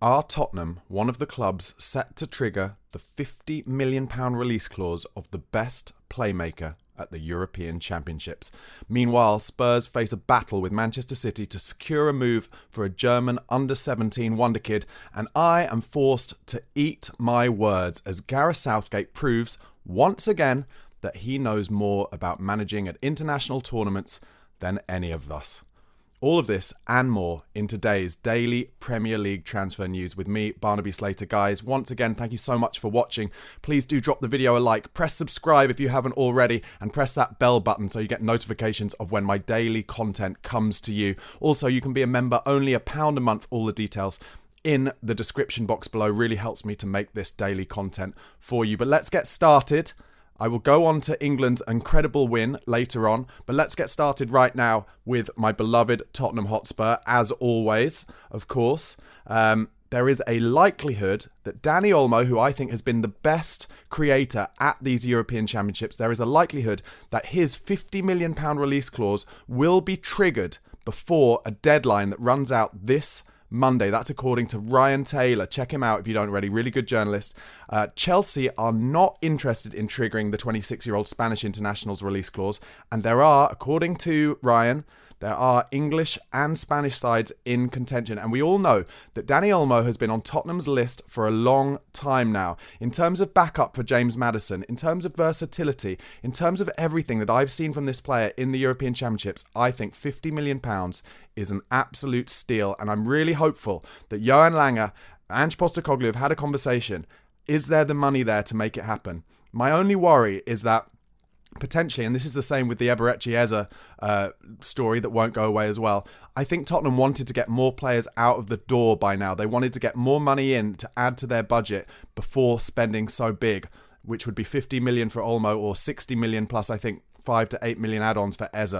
Are Tottenham one of the clubs set to trigger the £50 million release clause of the best playmaker at the European Championships? Meanwhile, Spurs face a battle with Manchester City to secure a move for a German under-17 wonder kid, and I am forced to eat my words as Gareth Southgate proves once again that he knows more about managing at international tournaments than any of us. All of this and more in today's daily Premier League transfer news with me, Barnaby Slater. Guys, once again, thank you so much for watching. Please do drop the video a like, press subscribe if you haven't already, and press that bell button so you get notifications of when my daily content comes to you. Also, you can be a member, only £1 a month. All the details in the description box below. Really helps me to make this daily content for you. But let's get started. I will go on to England's incredible win later on, but let's get started right now with my beloved Tottenham Hotspur, as always, of course. There is a likelihood that Dani Olmo, who I think has been the best creator at these European Championships, there is a likelihood that his £50 million release clause will be triggered before a deadline that runs out this Monday. That's according to Ryan Taylor. Check him out if you don't already. Really good journalist. Chelsea are not interested in triggering the 26-year-old Spanish international's release clause. And there are, according to Ryan, there are English and Spanish sides in contention. And we all know that Dani Olmo has been on Tottenham's list for a long time now. In terms of backup for James Maddison, in terms of versatility, in terms of everything that I've seen from this player in the European Championships, I think £50 million is an absolute steal. And I'm really hopeful that Johan Lange and Ange Postecoglou have had a conversation. Is there the money there to make it happen? My only worry is that potentially, and this is the same with the Eberechi Eze story that won't go away as well, I think Tottenham wanted to get more players out of the door by now. They wanted to get more money in to add to their budget before spending so big, which would be 50 million for Olmo or 60 million plus, I think, 5 to 8 million add-ons for Eze.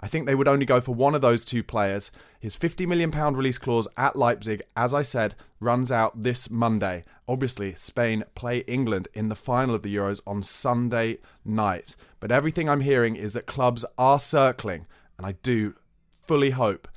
I think they would only go for one of those two players. His £50 million release clause at Leipzig, as I said, runs out this Monday. Obviously, Spain play England in the final of the Euros on Sunday night. But everything I'm hearing is that clubs are circling, and I do fully hope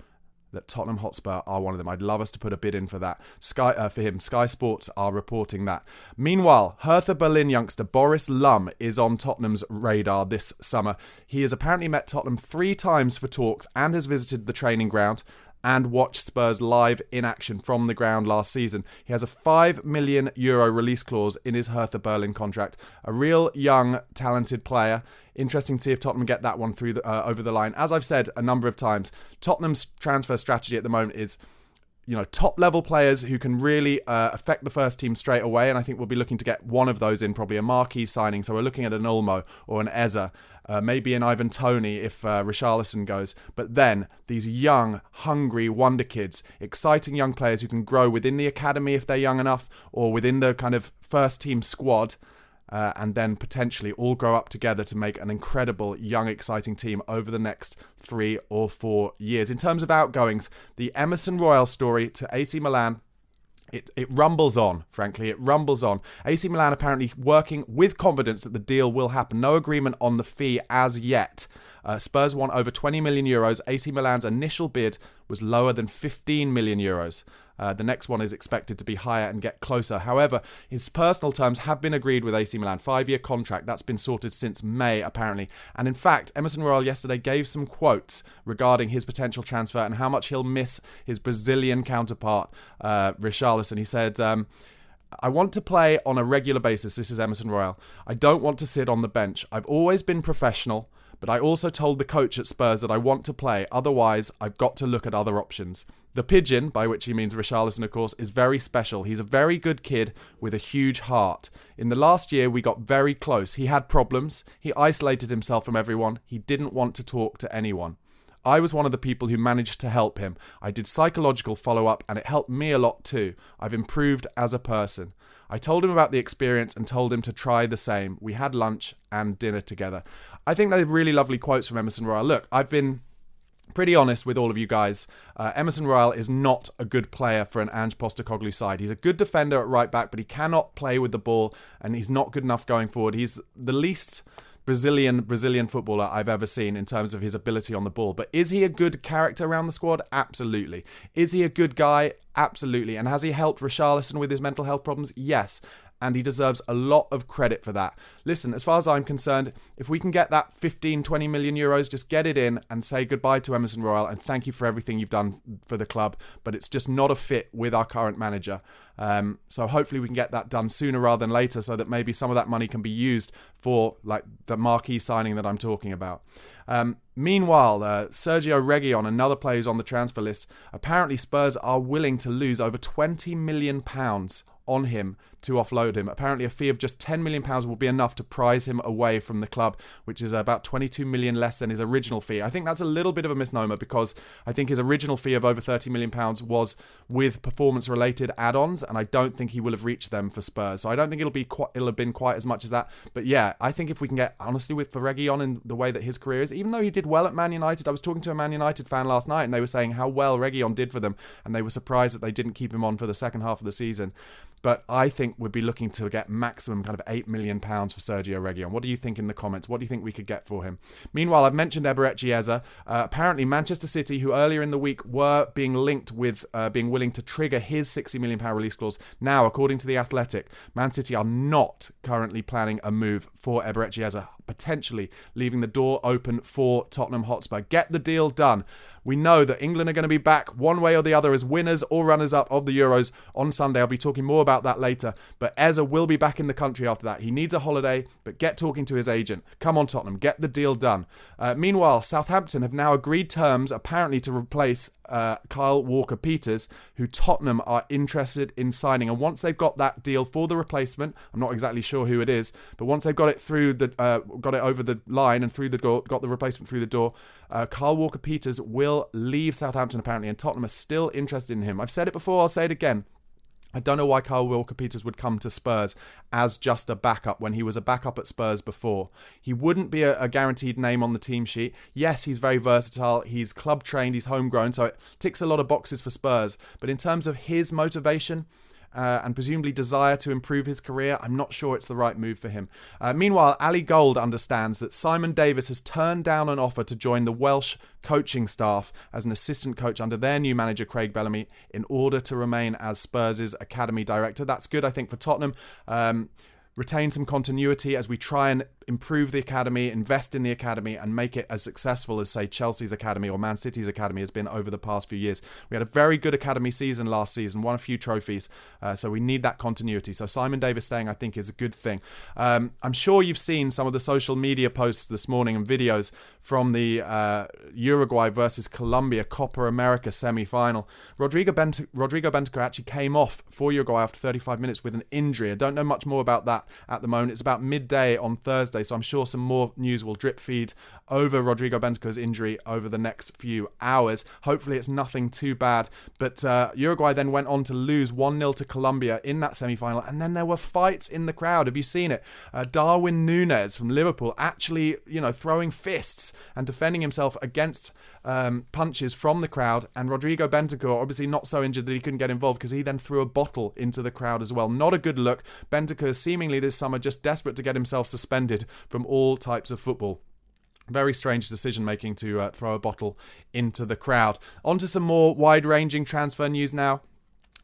that Tottenham Hotspur are one of them. I'd love us to put a bid in for that. For him. Sky Sports are reporting that. Meanwhile, Hertha Berlin youngster Boris Lum is on Tottenham's radar this summer. He has apparently met Tottenham 3 times for talks and has visited the training ground and watched Spurs live in action from the ground last season. He has a €5 million release clause in his Hertha Berlin contract. A real young, talented player. Interesting to see if Tottenham get that one through over the line. As I've said a number of times, Tottenham's transfer strategy at the moment is, top level players who can really affect the first team straight away. And I think we'll be looking to get one of those in, probably a marquee signing. So we're looking at an Olmo or an Eze, maybe an Ivan Toney if Richarlison goes. But then these young, hungry wonder kids, exciting young players who can grow within the academy if they're young enough, or within the kind of first team squad. And then potentially all grow up together to make an incredible, young, exciting team over the next 3 or 4 years. In terms of outgoings, the Emerson Royal story to AC Milan, it rumbles on, frankly. It rumbles on. AC Milan apparently working with confidence that the deal will happen. No agreement on the fee as yet. Spurs want over 20 million euros. AC Milan's initial bid was lower than 15 million euros. The next one is expected to be higher and get closer. However, his personal terms have been agreed with AC Milan. 5-year contract. That's been sorted since May, apparently. And in fact, Emerson Royal yesterday gave some quotes regarding his potential transfer and how much he'll miss his Brazilian counterpart, Richarlison. He said, I want to play on a regular basis. This is Emerson Royal. I don't want to sit on the bench. I've always been professional, but I also told the coach at Spurs that I want to play. Otherwise, I've got to look at other options. The Pigeon, by which he means Richarlison, of course, is very special. He's a very good kid with a huge heart. In the last year, we got very close. He had problems. He isolated himself from everyone. He didn't want to talk to anyone. I was one of the people who managed to help him. I did psychological follow-up, and it helped me a lot too. I've improved as a person. I told him about the experience and told him to try the same. We had lunch and dinner together. I think they're really lovely quotes from Emerson Royal. Look, I've been pretty honest with all of you guys. Emerson Royal is not a good player for an Ange Postecoglou side. He's a good defender at right back, but he cannot play with the ball, and he's not good enough going forward. He's the least Brazilian footballer I've ever seen in terms of his ability on the ball. But is he a good character around the squad? Absolutely. Is he a good guy? Absolutely. And has he helped Richarlison with his mental health problems? Yes. And he deserves a lot of credit for that. Listen, as far as I'm concerned, if we can get that 15, 20 million euros, just get it in and say goodbye to Emerson Royal and thank you for everything you've done for the club. But it's just not a fit with our current manager. So hopefully we can get that done sooner rather than later so that maybe some of that money can be used for like the marquee signing that I'm talking about. Meanwhile, Sergio Reguilon, another player who's on the transfer list, apparently Spurs are willing to lose over £20 million on him to offload him. Apparently a fee of just £10 million will be enough to prize him away from the club, which is about 22 million less than his original fee. I think that's a little bit of a misnomer because I think his original fee of over £30 million was with performance-related add-ons, and I don't think he will have reached them for Spurs. So I don't think it'll have been quite as much as that. But yeah, I think if we can get, honestly, for Reguilon in the way that his career is, even though he did well at Man United, I was talking to a Man United fan last night and they were saying how well Reguilon did for them, and they were surprised that they didn't keep him on for the second half of the season. But I think we'd be looking to get maximum kind of £8 million for Sergio Reguilon. What do you think in the comments? What do you think we could get for him? Meanwhile, I've mentioned Eberechi Eze. Apparently, Manchester City, who earlier in the week were being linked with being willing to trigger his £60 million release clause. Now, according to The Athletic, Man City are not currently planning a move for Eberechi Eze, potentially leaving the door open for Tottenham Hotspur. Get the deal done. We know that England are going to be back one way or the other as winners or runners-up of the Euros on Sunday. I'll be talking more about that later. But Eze will be back in the country after that. He needs a holiday, but get talking to his agent. Come on, Tottenham. Get the deal done. Meanwhile, Southampton have now agreed terms, apparently, to replace Kyle Walker-Peters, who Tottenham are interested in signing. And once they've got that deal for the replacement, I'm not exactly sure who it is, but once they've got it through got it over the line and through the door, got the replacement through the door, Kyle Walker-Peters will leave Southampton apparently, and Tottenham are still interested in him. I've said it before, I'll say it again. I don't know why Kyle Walker-Peters would come to Spurs as just a backup when he was a backup at Spurs before. He wouldn't be a guaranteed name on the team sheet. Yes, he's very versatile. He's club trained. He's homegrown. So it ticks a lot of boxes for Spurs. But in terms of his motivation and presumably desire to improve his career, I'm not sure it's the right move for him. Meanwhile, Ali Gold understands that Simon Davis has turned down an offer to join the Welsh coaching staff as an assistant coach under their new manager Craig Bellamy in order to remain as Spurs' academy director. That's good, I think, for Tottenham. Retain some continuity as we try and improve the academy, invest in the academy, and make it as successful as, say, Chelsea's academy or Man City's academy has been over the past few years. We had a very good academy season last season, won a few trophies, so we need that continuity. So Simon Davis staying, I think, is a good thing. I'm sure you've seen some of the social media posts this morning and videos from the Uruguay versus Colombia Copa America semi-final. Rodrigo Bentancur actually came off for Uruguay after 35 minutes with an injury. I don't know much more about that at the moment. It's about midday on Thursday, so I'm sure some more news will drip feed over Rodrigo Bentancur's injury over the next few hours. Hopefully it's nothing too bad. But Uruguay then went on to lose 1-0 to Colombia in that semi-final, and then there were fights in the crowd. Have you seen it? Darwin Núñez from Liverpool actually, throwing fists and defending himself against punches from the crowd, and Rodrigo Bentancur obviously not so injured that he couldn't get involved because he then threw a bottle into the crowd as well. Not a good look. Bentancur seemingly this summer just desperate to get himself suspended from all types of football. Very strange decision making to throw a bottle into the crowd. On to some more wide-ranging transfer news now.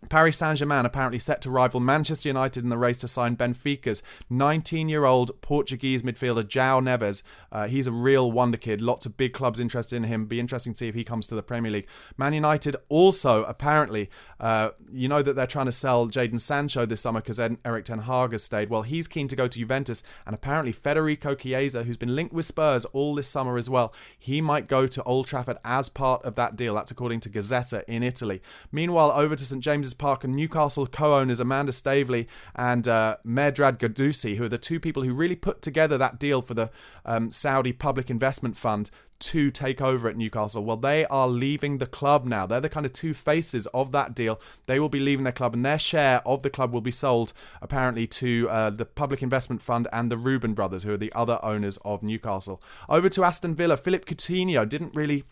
Paris Saint-Germain apparently set to rival Manchester United in the race to sign Benfica's 19-year-old Portuguese midfielder João Neves. He's a real wonder kid. Lots of big clubs interested in him. Be interesting to see if he comes to the Premier League. Man United also apparently, that they're trying to sell Jadon Sancho this summer because Erik ten Hag has stayed. Well, he's keen to go to Juventus, and apparently Federico Chiesa, who's been linked with Spurs all this summer as well, he might go to Old Trafford as part of that deal. That's according to Gazzetta in Italy. Meanwhile, over to St James's Park, and Newcastle co-owners Amanda Staveley and Mehrdad Ghannouchi, who are the two people who really put together that deal for the Saudi Public Investment Fund, to take over at Newcastle. Well, they are leaving the club now. They're the kind of two faces of that deal. They will be leaving their club, and their share of the club will be sold, apparently, to the Public Investment Fund and the Reuben brothers, who are the other owners of Newcastle. Over to Aston Villa. Philip Coutinho didn't really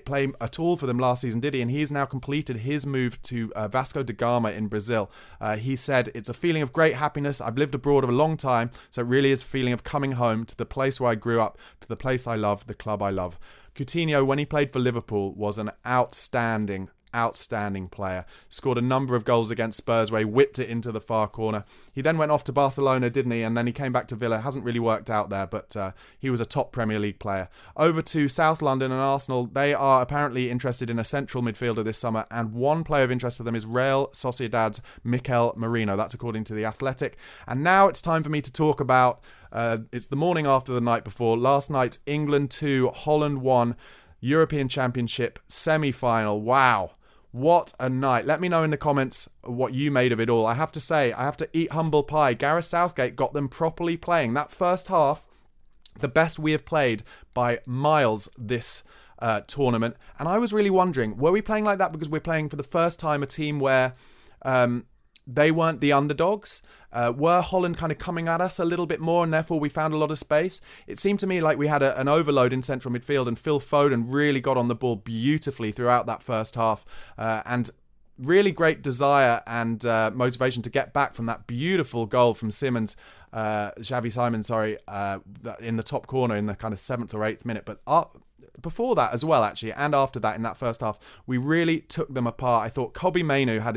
play at all for them last season, did he? And he's now completed his move to Vasco da Gama in Brazil. He said, "It's a feeling of great happiness. I've lived abroad for a long time, so it really is a feeling of coming home to the place where I grew up, to the place I love, the club I love." Coutinho, when he played for Liverpool, was an outstanding player. Scored a number of goals against Spurs where he whipped it into the far corner. He then went off to Barcelona, didn't he? And then he came back to Villa. Hasn't really worked out there, but he was a top Premier League player. Over to South London and Arsenal. They are apparently interested in a central midfielder this summer, and one player of interest to them is Real Sociedad's Mikel Merino. That's according to The Athletic. And now it's time for me to talk about, it's the morning after the night before. Last night's England 2, Holland 1 European Championship semi-final. Wow. What a night. Let me know in the comments what you made of it all. I have to say, I have to eat humble pie. Gareth Southgate got them properly playing. That first half, the best we have played by miles this tournament. And I was really wondering, were we playing like that because we're playing for the first time a team where they weren't the underdogs? Were Holland kind of coming at us a little bit more, and therefore we found a lot of space? It seemed to me like we had an overload in central midfield, and Phil Foden really got on the ball beautifully throughout that first half, and really great desire and motivation to get back from that beautiful goal from Xavi Simons, in the top corner in the kind of 7th or 8th minute. But before that as well, actually, and after that in that first half, we really took them apart. I thought Kobbie Mainoo had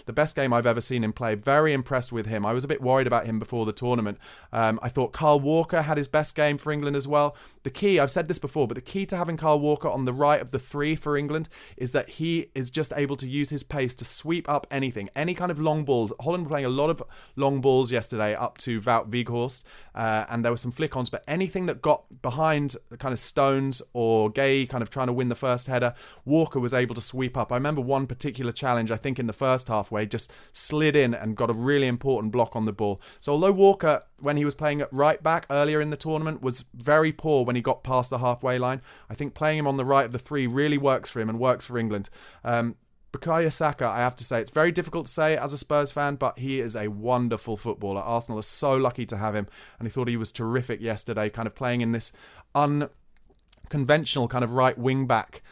the best game I've ever seen him play. Very impressed with him. I was a bit worried about him before the tournament. I thought Kyle Walker had his best game for England as well. The key, I've said this before, but the key to having Kyle Walker on the right of the three for England is that he is just able to use his pace to sweep up anything, any kind of long balls. Holland were playing a lot of long balls yesterday up to Wout Weghorst, and there were some flick-ons, but anything that got behind the kind of Stones or Gay kind of trying to win the first header, Walker was able to sweep up. I remember one particular challenge, I think in the first half, where he just slid in and got a really important block on the ball. So although Walker, when he was playing at right back earlier in the tournament, was very poor when he got past the halfway line, I think playing him on the right of the three really works for him and works for England. Bukayo Saka, I have to say, it's very difficult to say as a Spurs fan, but he is a wonderful footballer. Arsenal are so lucky to have him, and he thought he was terrific yesterday, kind of playing in this unconventional kind of right wing back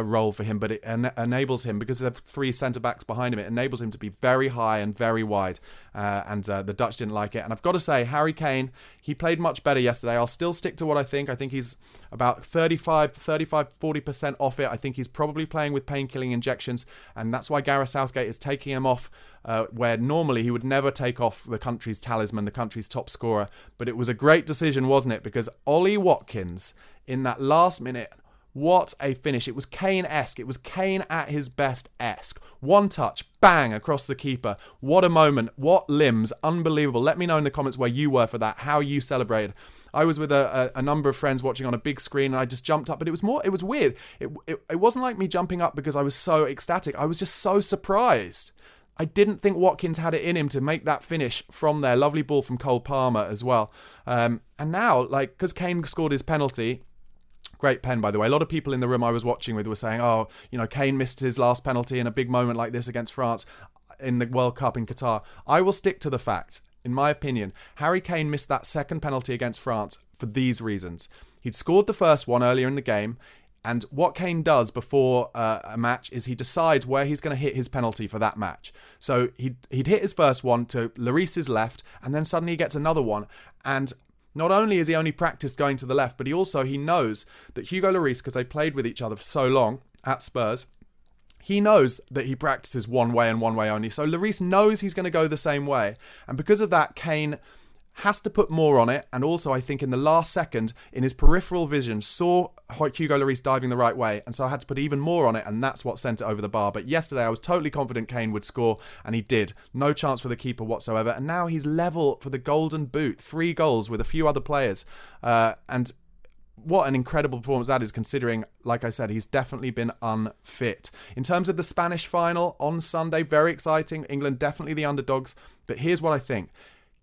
role for him, but it enables him, because there are three centre-backs behind him, it enables him to be very high and very wide, and the Dutch didn't like it. And I've got to say, Harry Kane, he played much better yesterday. I'll still stick to what I think. I think he's about 40% off it. I think he's probably playing with pain-killing injections, and that's why Gareth Southgate is taking him off, where normally he would never take off the country's talisman, the country's top scorer. But it was a great decision, wasn't it? Because Ollie Watkins, in that last minute, what a finish. It was Kane-esque. It was Kane at his best-esque. One touch, bang, across the keeper. What a moment. What limbs. Unbelievable. Let me know in the comments where you were for that, how you celebrated. I was with a number of friends watching on a big screen, and I just jumped up, but it was weird. It wasn't like me jumping up because I was so ecstatic. I was just so surprised. I didn't think Watkins had it in him to make that finish from there. Lovely ball from Cole Palmer as well. And now, because Kane scored his penalty, great pen, by the way. A lot of people in the room I was watching with were saying, Kane missed his last penalty in a big moment like this against France in the World Cup in Qatar. I will stick to the fact, in my opinion, Harry Kane missed that second penalty against France for these reasons. He'd scored the first one earlier in the game, and what Kane does before a match is he decides where he's going to hit his penalty for that match. So he'd hit his first one to Lloris's left, and then suddenly he gets another one, and not only is he only practiced going to the left, but he knows that Hugo Lloris, because they played with each other for so long at Spurs, he knows that he practices one way and one way only. So Lloris knows he's going to go the same way. And because of that, Kane has to put more on it. And also, I think in the last second, in his peripheral vision, saw Hugo Lloris diving the right way. And so I had to put even more on it. And that's what sent it over the bar. But yesterday, I was totally confident Kane would score. And he did. No chance for the keeper whatsoever. And now he's level for the Golden Boot. 3 goals with a few other players. And what an incredible performance that is, considering, like I said, he's definitely been unfit. In terms of the Spanish final on Sunday, very exciting. England definitely the underdogs. But here's what I think.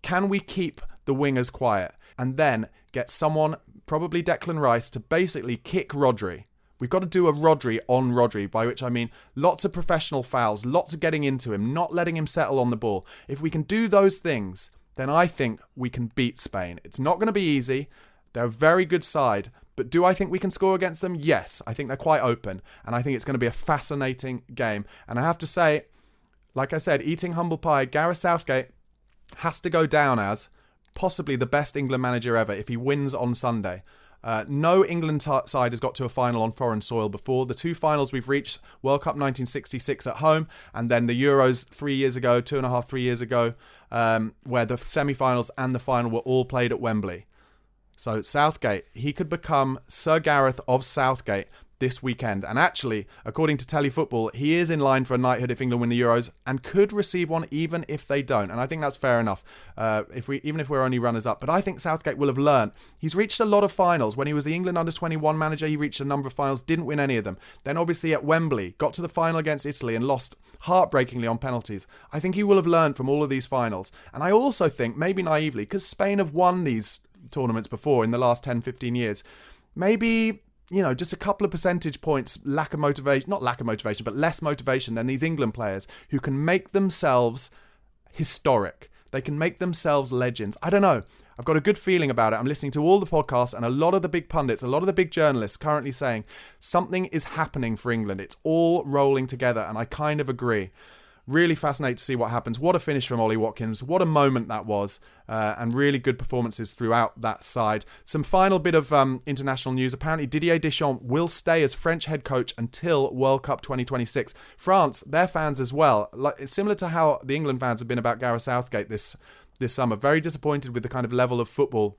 Can we keep the wingers quiet? and then get someone, probably Declan Rice, to basically kick Rodri. We've got to do a Rodri on Rodri, by which I mean lots of professional fouls, lots of getting into him, not letting him settle on the ball. If we can do those things, then I think we can beat Spain. It's not going to be easy. They're a very good side. But do I think we can score against them? Yes. I think they're quite open. And I think it's going to be a fascinating game. And I have to say, like I said, eating humble pie, Gareth Southgate has to go down as possibly the best England manager ever if he wins on Sunday. No England side has got to a final on foreign soil before. The two finals we've reached, World Cup 1966 at home, and then the Euros 3 years ago, 3 years ago, where the semi-finals and the final were all played at Wembley. So Southgate, he could become Sir Gareth of Southgate this weekend. And actually, according to Telefootball, he is in line for a knighthood if England win the Euros and could receive one even if they don't. And I think that's fair enough, even if we're only runners-up. But I think Southgate will have learned. He's reached a lot of finals. When he was the England under-21 manager, he reached a number of finals, didn't win any of them. Then obviously at Wembley, got to the final against Italy and lost heartbreakingly on penalties. I think he will have learned from all of these finals. And I also think, maybe naively, because Spain have won these tournaments before in the last 10, 15 years, maybe, just a couple of percentage points, not lack of motivation, but less motivation than these England players who can make themselves historic. They can make themselves legends. I don't know. I've got a good feeling about it. I'm listening to all the podcasts and a lot of the big pundits, a lot of the big journalists currently saying something is happening for England. It's all rolling together, and I kind of agree. Really fascinated to see what happens. What a finish from Ollie Watkins. What a moment that was. And really good performances throughout that side. Some final bit of international news. Apparently Didier Deschamps will stay as French head coach until World Cup 2026. France, their fans as well. It's similar to how the England fans have been about Gareth Southgate this summer. Very disappointed with the kind of level of football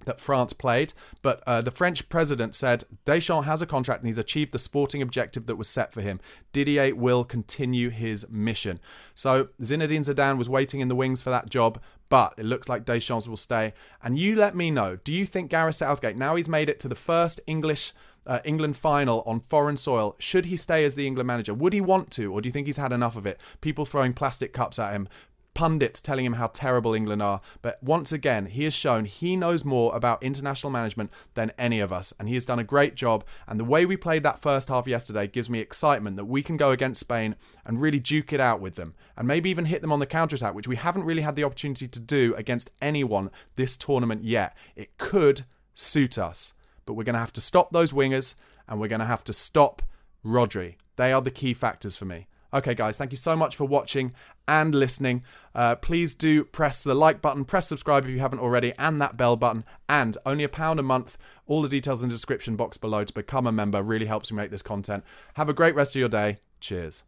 that France played, but the French president said Deschamps has a contract and he's achieved the sporting objective that was set for him. Didier will continue his mission. So Zinedine Zidane was waiting in the wings for that job, but it looks like Deschamps will stay. And you let me know, do you think Gareth Southgate, now he's made it to the first England final on foreign soil, should he stay as the England manager? Would he want to, or do you think he's had enough of it? People throwing plastic cups at him, pundits telling him how terrible England are. But once again, he has shown he knows more about international management than any of us, and he has done a great job. And the way we played that first half yesterday gives me excitement that we can go against Spain and really duke it out with them, and maybe even hit them on the counter-attack, which we haven't really had the opportunity to do against anyone this tournament yet. It could suit us, but we're going to have to stop those wingers, and we're going to have to stop Rodri. They are the key factors for me. Okay, guys, thank you so much for watching and listening. Please do press the like button, press subscribe if you haven't already, and that bell button. And only £1 a month. All the details in the description box below to become a member. Really helps me make this content. Have a great rest of your day. Cheers.